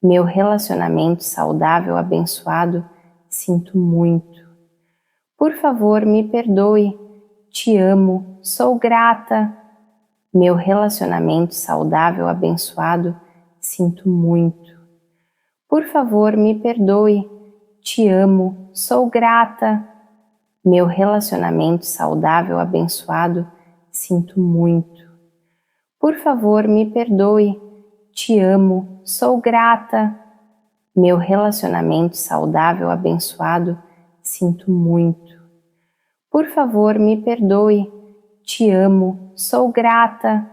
Meu relacionamento saudável abençoado, sinto muito. Por favor, me perdoe. Te amo, sou grata. Meu relacionamento saudável abençoado, sinto muito. Por favor, me perdoe. Te amo, sou grata. Meu relacionamento saudável abençoado, sinto muito. Por favor, me perdoe. Te amo, sou grata. Meu relacionamento saudável abençoado, sinto muito. Por favor, me perdoe. Te amo, sou grata.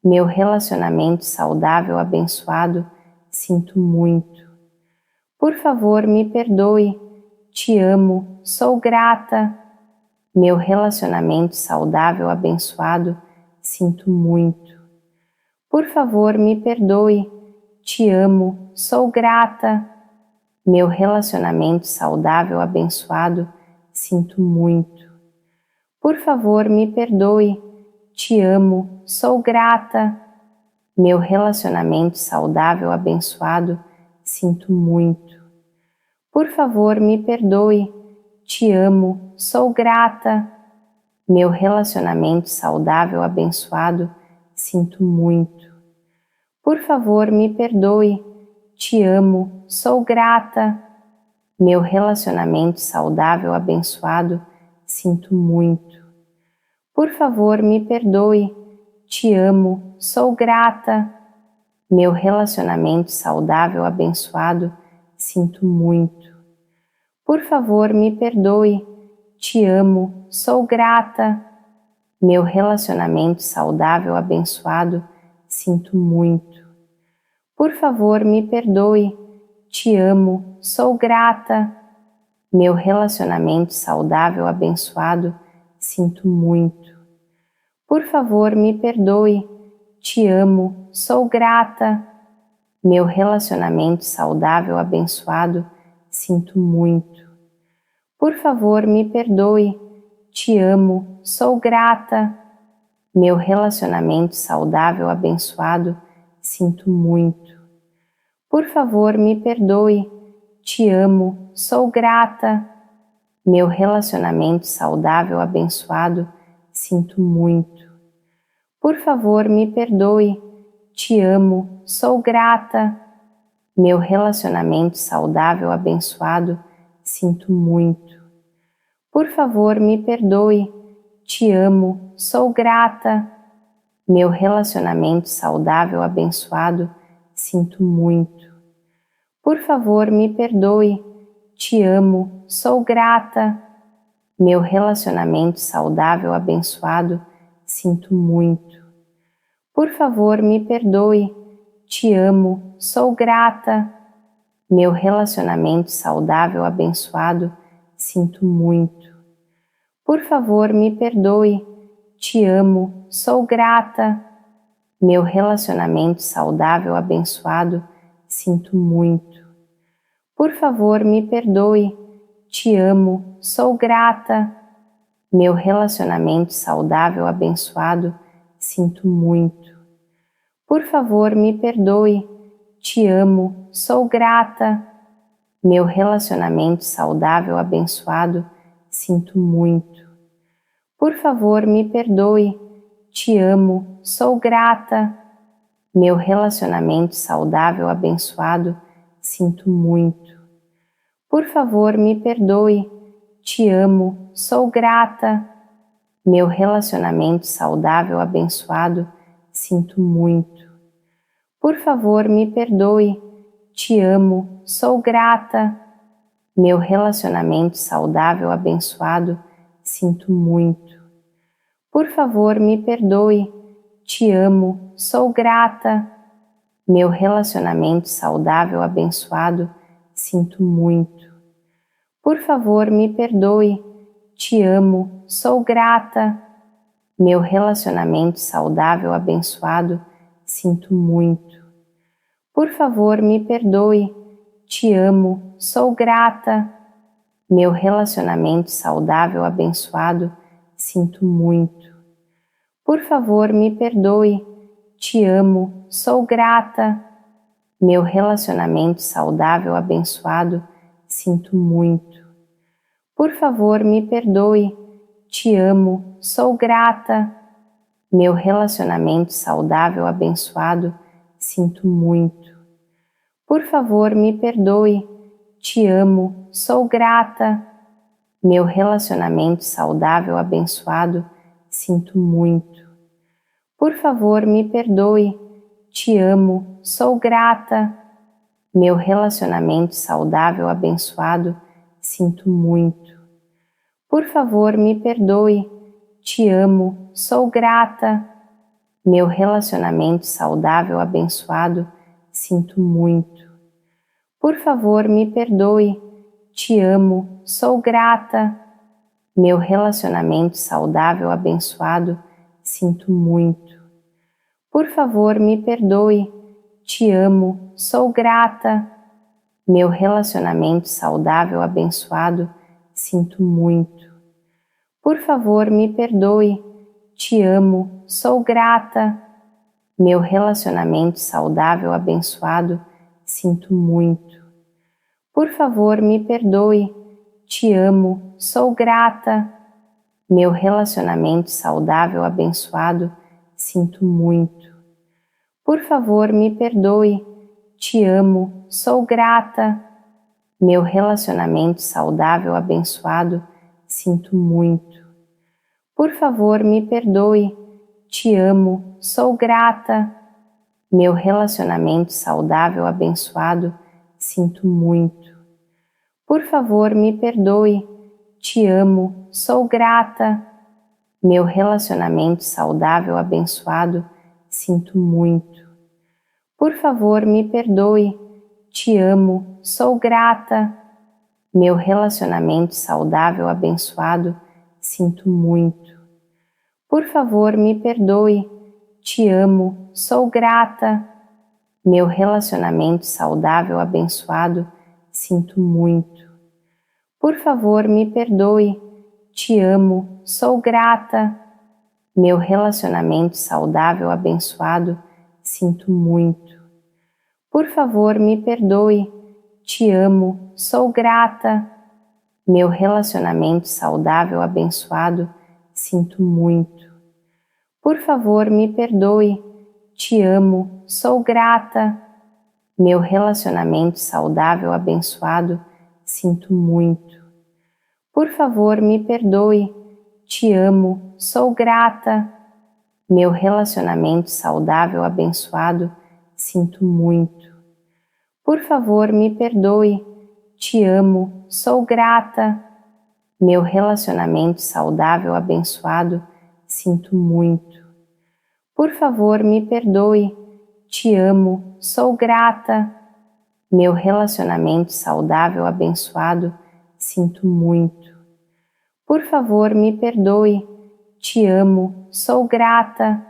Meu relacionamento saudável abençoado, sinto muito. Por favor, me perdoe. Te amo, sou grata. Meu relacionamento saudável abençoado, sinto muito. Por favor, me perdoe. Te amo, sou grata. Meu relacionamento saudável abençoado, sinto muito. Por favor, me perdoe. Te amo, sou grata. Meu relacionamento saudável abençoado, sinto muito. Por favor, me perdoe. Te amo, sou grata. Meu relacionamento saudável abençoado, sinto muito. Por favor, me perdoe. Te amo, sou grata. Meu relacionamento saudável abençoado, sinto muito. Por favor, me perdoe. Te amo, sou grata. Meu relacionamento saudável abençoado, sinto muito. Por favor, me perdoe. Te amo, sou grata. Meu relacionamento saudável abençoado, sinto muito. Por favor, me perdoe. Te amo, sou grata. Meu relacionamento saudável abençoado, sinto muito. Por favor, me perdoe. Te amo, sou grata. Meu relacionamento saudável abençoado, sinto muito. Por favor, me perdoe. Te amo, sou grata. Meu relacionamento saudável abençoado, sinto muito. Por favor, me perdoe. Te amo, sou grata. Meu relacionamento saudável abençoado, sinto muito. Por favor, me perdoe. Te amo, sou grata. Meu relacionamento saudável abençoado, sinto muito. Por favor, me perdoe. Te amo, sou grata. Meu relacionamento saudável abençoado, sinto muito. Por favor, me perdoe. Te amo, sou grata. Meu relacionamento saudável abençoado, sinto muito. Por favor, me perdoe. Te amo, sou grata. Meu relacionamento saudável abençoado, sinto muito. Por favor, me perdoe. Te amo, sou grata. Meu relacionamento saudável abençoado, sinto muito. Por favor, me perdoe. Te amo, sou grata. Meu relacionamento saudável abençoado, sinto muito. Por favor, me perdoe. Te amo, sou grata. Meu relacionamento saudável abençoado, sinto muito. Por favor, me perdoe. Te amo, sou grata. Meu relacionamento saudável abençoado, sinto muito. Por favor, me perdoe. Te amo, sou grata. Meu relacionamento saudável abençoado, sinto muito. Por favor, me perdoe. Te amo, sou grata. Meu relacionamento saudável abençoado, sinto muito. Por favor, me perdoe. Te amo, sou grata. Meu relacionamento saudável abençoado, sinto muito. Por favor, me perdoe. Te amo, sou grata. Meu relacionamento saudável abençoado, sinto muito. Por favor, me perdoe. Te amo, sou grata. Meu relacionamento saudável abençoado, sinto muito. Por favor, me perdoe. Te amo, sou grata. Meu relacionamento saudável abençoado, sinto muito. Por favor, me perdoe. Te amo, sou grata. Meu relacionamento saudável abençoado, sinto muito. Por favor, me perdoe. Te amo, sou grata. Meu relacionamento saudável abençoado, sinto muito. Por favor, me perdoe. Te amo, sou grata. Meu relacionamento saudável abençoado, sinto muito. Por favor, me perdoe. Te amo, sou grata. Meu relacionamento saudável abençoado, sinto muito. Por favor, me perdoe. Te amo, sou grata. Meu relacionamento saudável abençoado, sinto muito. Por favor, me perdoe. Te amo, sou grata. Meu relacionamento saudável abençoado, sinto muito. Por favor, me perdoe. Te amo, sou grata. Meu relacionamento saudável abençoado, sinto muito. Por favor, me perdoe. Te amo, sou grata. Meu relacionamento saudável abençoado, sinto muito. Por favor, me perdoe. Te amo, sou grata. Meu relacionamento saudável abençoado, sinto muito. Por favor, me perdoe. Te amo, sou grata. Meu relacionamento saudável abençoado, sinto muito. Por favor, me perdoe. Te amo, sou grata. Meu relacionamento saudável abençoado, sinto muito. Por favor, me perdoe. Te amo, sou grata. Meu relacionamento saudável abençoado, sinto muito. Por favor, me perdoe. Te amo, sou grata. Meu relacionamento saudável abençoado, sinto muito. Por favor, me perdoe. Te amo, sou grata. Meu relacionamento saudável abençoado, sinto muito. Por favor, me perdoe. Te amo, sou grata. Meu relacionamento saudável abençoado, sinto muito. Por favor, me perdoe. Te amo, sou grata. Meu relacionamento saudável abençoado, sinto muito. Por favor, me perdoe. Te amo, sou grata. Meu relacionamento saudável abençoado, sinto muito. Por favor, me perdoe. Te amo, sou grata. Meu relacionamento saudável abençoado, sinto muito. Por favor, me perdoe. Te amo, sou grata. Meu relacionamento saudável abençoado, sinto muito. Por favor, me perdoe. Te amo, sou grata.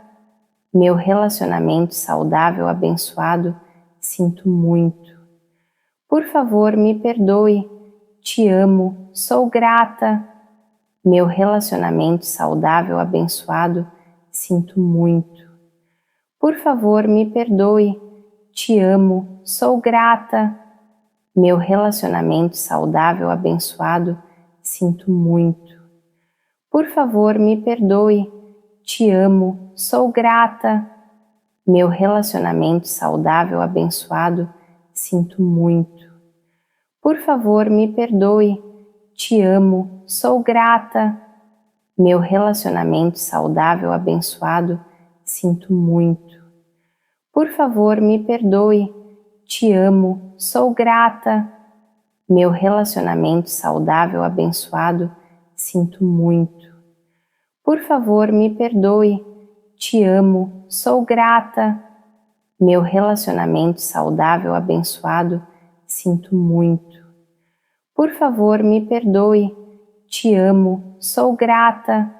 Meu relacionamento saudável abençoado, sinto muito. Por favor, me perdoe. Te amo, sou grata. Meu relacionamento saudável abençoado, sinto muito. Por favor, me perdoe. Te amo, sou grata. Meu relacionamento saudável abençoado, sinto muito. Por favor, me perdoe. Te amo, sou grata. Meu relacionamento saudável abençoado, sinto muito. Por favor, me perdoe. Te amo, sou grata. Meu relacionamento saudável abençoado, sinto muito. Por favor, me perdoe. Te amo, sou grata. Meu relacionamento saudável abençoado, sinto muito. Por favor, me perdoe. Te amo, sou grata. Meu relacionamento saudável abençoado, sinto muito. Por favor, me perdoe. Te amo, sou grata.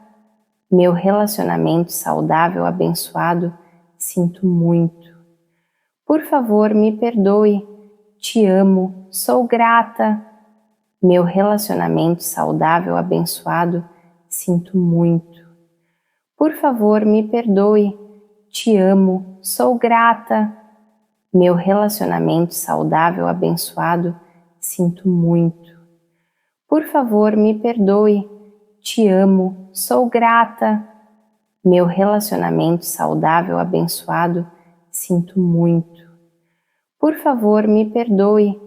Meu relacionamento saudável abençoado, sinto muito. Por favor, me perdoe. Te amo, sou grata. Meu relacionamento saudável abençoado, sinto muito. Por favor, me perdoe. Te amo, sou grata. meu relacionamento saudável abençoado, sinto muito. Por favor, me perdoe, te amo, sou grata. Meu relacionamento saudável abençoado, sinto muito. Por favor, me perdoe,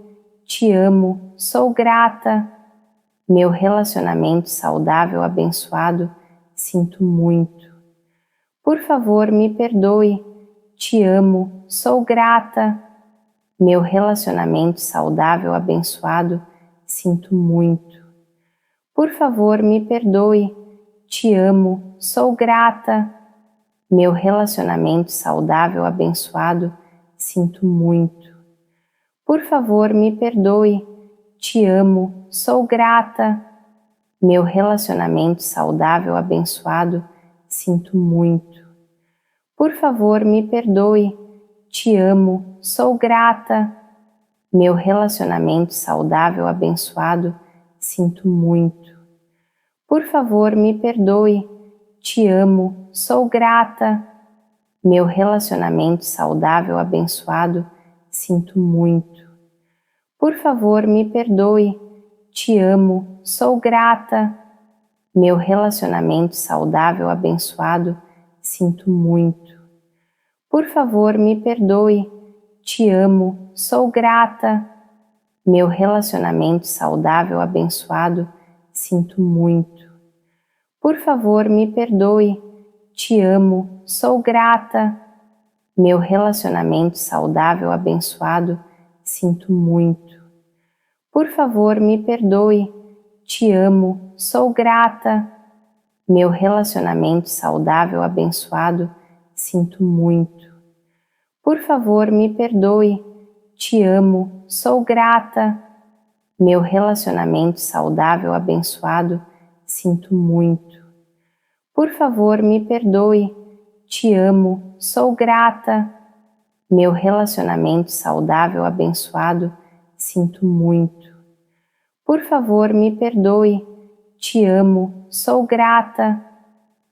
te amo, sou grata. Meu relacionamento saudável abençoado, sinto muito. Por favor, me perdoe, te amo, sou grata. Meu relacionamento saudável abençoado, sinto muito. Por favor, me perdoe, te amo, sou grata. Meu relacionamento saudável abençoado, sinto muito. Por favor, me perdoe, te amo, sou grata. Meu relacionamento saudável abençoado, sinto muito. Por favor, me perdoe, te amo, sou grata. Meu relacionamento saudável abençoado, sinto muito. Por favor, me perdoe, te amo, sou grata. Meu relacionamento saudável abençoado, sinto muito. Por favor, me perdoe, te amo, sou grata. Meu relacionamento saudável abençoado, sinto muito. Por favor, me perdoe, te amo, sou grata. Meu relacionamento saudável abençoado, sinto muito. Por favor, me perdoe, te amo, sou grata. Meu relacionamento saudável abençoado, sinto muito. Por favor, me perdoe, te amo, sou grata. Meu relacionamento saudável abençoado, sinto muito. Por favor, me perdoe, te amo, sou grata. Meu relacionamento saudável abençoado, sinto muito. Por favor, me perdoe, te amo, sou grata. Meu relacionamento saudável abençoado, sinto muito. Por favor, me perdoe, te amo, sou grata.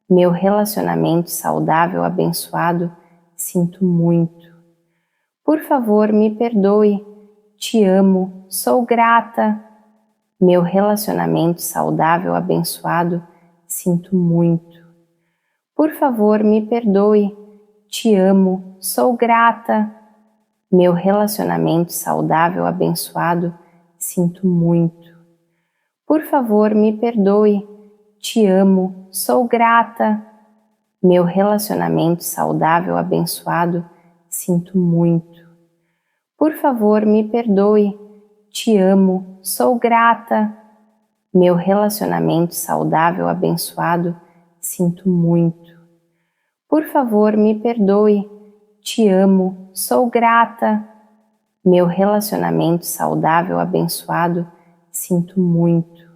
Meu relacionamento saudável abençoado, sinto muito. Por favor, me perdoe, te amo, sou grata. Meu relacionamento saudável abençoado, sinto muito. Por favor, me perdoe, te amo, sou grata. Meu relacionamento saudável abençoado, sinto muito. Por favor, me perdoe, te amo, sou grata. Meu relacionamento saudável abençoado, sinto muito. Por favor, me perdoe, te amo, sou grata. Meu relacionamento saudável abençoado, sinto muito. Por favor, me perdoe, te amo, sou grata. Meu relacionamento saudável abençoado, sinto muito.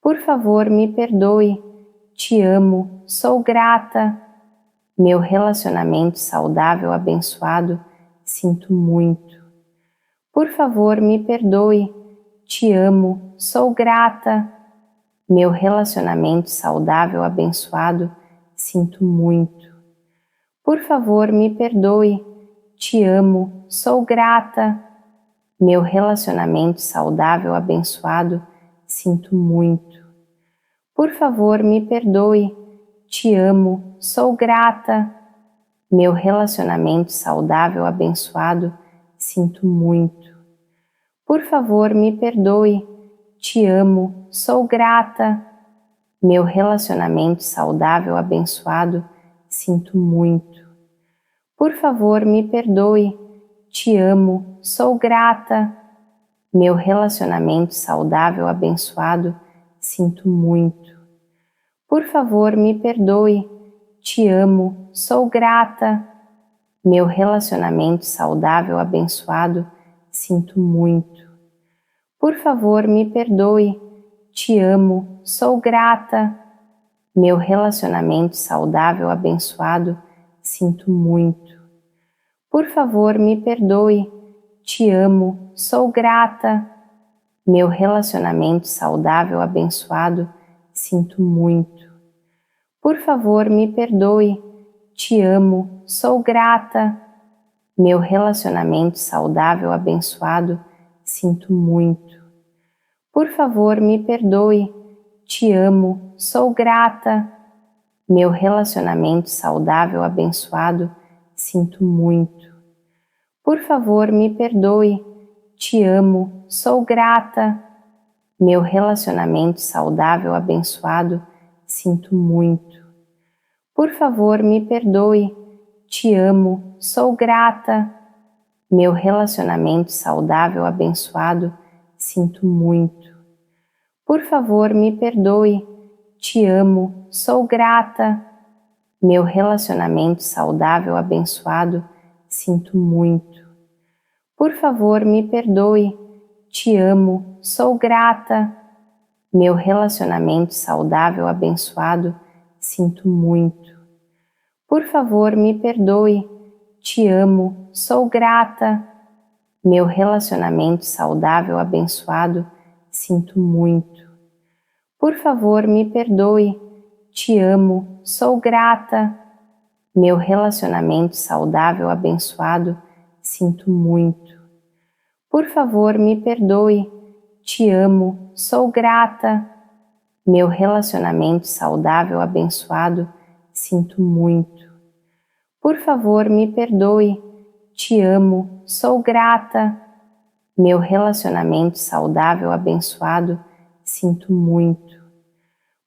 Por favor, me perdoe, te amo, sou grata. Meu relacionamento saudável abençoado, sinto muito. Por favor, me perdoe, te amo, sou grata. Meu relacionamento saudável abençoado, sinto muito. Por favor, me perdoe, te amo, sou grata. Meu relacionamento saudável abençoado, sinto muito. Por favor, me perdoe, te amo, sou grata. Meu relacionamento saudável abençoado, sinto muito. Por favor, me perdoe, te amo, sou grata. Meu relacionamento saudável abençoado, sinto muito. Por favor, me perdoe, te amo, sou grata. Meu relacionamento saudável abençoado, sinto muito. Por favor, me perdoe, te amo, sou grata. Meu relacionamento saudável abençoado, sinto muito. Por favor, me perdoe, te amo, sou grata. Meu relacionamento saudável abençoado, sinto muito. Por favor, me perdoe, te amo, sou grata. Meu relacionamento saudável abençoado, sinto muito. Por favor, me perdoe, te amo, sou grata. Meu relacionamento saudável, abençoado, sinto muito. Por favor, me perdoe. Te amo, sou grata. Meu relacionamento saudável, abençoado, sinto muito. Por favor, me perdoe. Te amo, sou grata. Meu relacionamento saudável, abençoado, sinto muito. Por favor, me perdoe. Te amo, sou grata. Meu relacionamento saudável, abençoado, sinto muito. Por favor, me perdoe. Te amo, sou grata. Meu relacionamento saudável, abençoado, sinto muito. Por favor, me perdoe. Te amo, sou grata. Meu relacionamento saudável, abençoado, sinto muito. Por favor, me perdoe. Te amo, sou grata. Meu relacionamento saudável, abençoado, sinto muito. Por favor, me perdoe. Te amo, sou grata. Meu relacionamento saudável, abençoado, sinto muito. Por favor, me perdoe. Te amo, sou grata. Meu relacionamento saudável, abençoado, sinto muito. Por favor, me perdoe. Te amo, sou grata. Meu relacionamento saudável, abençoado, sinto muito.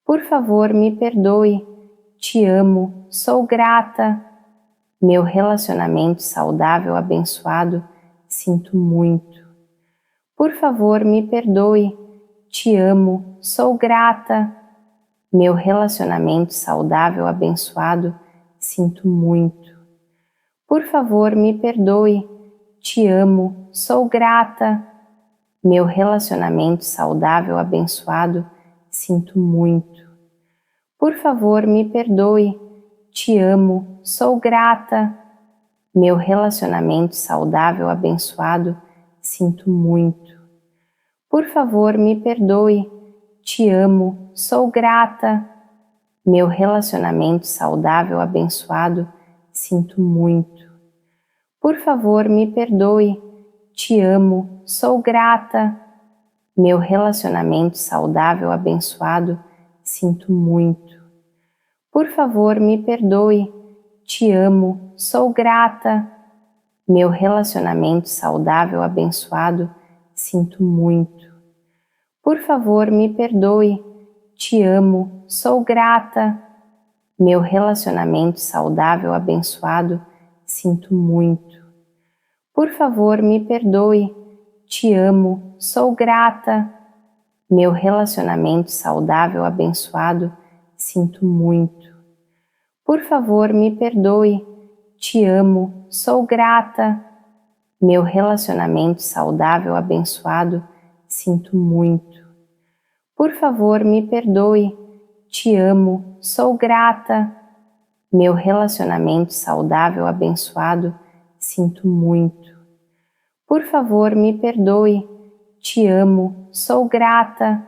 Por favor, me perdoe. Te amo, sou grata. Meu relacionamento saudável, abençoado, sinto muito. Por favor, me perdoe. Te amo, sou grata. Meu relacionamento saudável, abençoado, sinto muito. Por favor, me perdoe. Te amo, sou grata. Meu relacionamento saudável, abençoado, sinto muito. Por favor, me perdoe. Te amo, sou grata. Meu relacionamento saudável, abençoado, sinto muito. Por favor, me perdoe. Te amo, sou grata. Meu relacionamento saudável, abençoado, sinto muito. Por favor, me perdoe. Te amo, sou grata. Meu relacionamento saudável, abençoado, sinto muito. Por favor, me perdoe. Te amo, sou grata. Meu relacionamento saudável, abençoado, sinto muito. Por favor, me perdoe. Te amo, sou grata. Meu relacionamento saudável, abençoado, sinto muito. Por favor, me perdoe. Te amo, sou grata. Meu relacionamento saudável, abençoado, sinto muito. Por favor, me perdoe. Te amo, sou grata. Meu relacionamento saudável, abençoado, sinto muito. Por favor, me perdoe. Te amo, sou grata. Meu relacionamento saudável, abençoado, sinto muito. Por favor, me perdoe. Te amo, sou grata.